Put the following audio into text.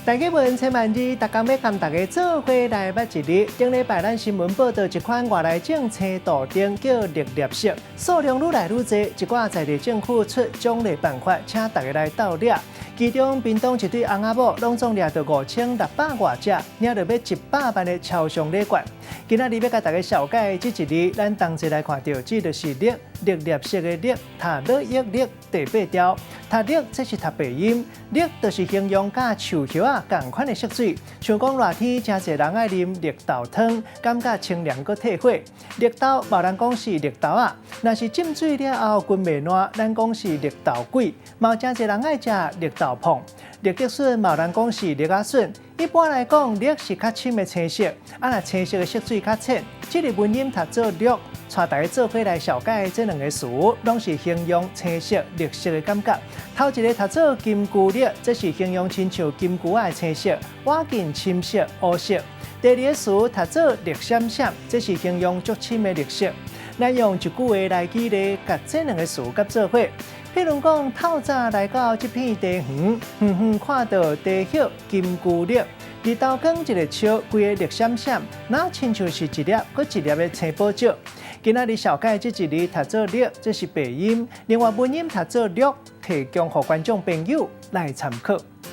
大家问千万字，大家要跟大家做伙来捌一日。顶礼拜咱新闻报道一款外来种青豆丁叫绿叶色，数量愈来愈多，一寡在地政府出奖励办法，请大家来斗掠。其中，屏东一对翁仔某拢总掠到5600外只，领到要100万的超商礼券。今仔日要甲大家小解这一日，咱同齐来看到，这就是绿叶色的绿，读绿叶绿第8条。读绿这是读白音，绿就是形容甲树叶啊同款的色水，像讲热天真侪人爱啉绿豆汤，感觉清凉佮退火。绿豆无人讲是绿豆啊，若是浸水了后滚袂烂，咱讲是绿豆鬼。嘛真侪人爱食绿豆碰。绿叶笋嘛有人讲是绿芽笋，一般来讲，绿是较深的青色，若青色的色水较浅。这个文音读做绿，带大家做伙来小解这两个词，拢是形容青色、绿色的感觉。头一个读做金菇绿，这是形容亲像金菇仔的青色，瓦近深色、乌色。第二个词读做绿闪闪，这是形容足深的绿色。咱用一句话来举例，甲这两个词甲做伙。譬如讲，透早来到这片地园，远远看到地叶金菇绿，日头光一个笑，规个绿闪闪，那亲像是一粒搁一粒的青宝石。今仔日小解这一日读做绿，这是白音；另外文音读做绿，提供给观众朋友来参考。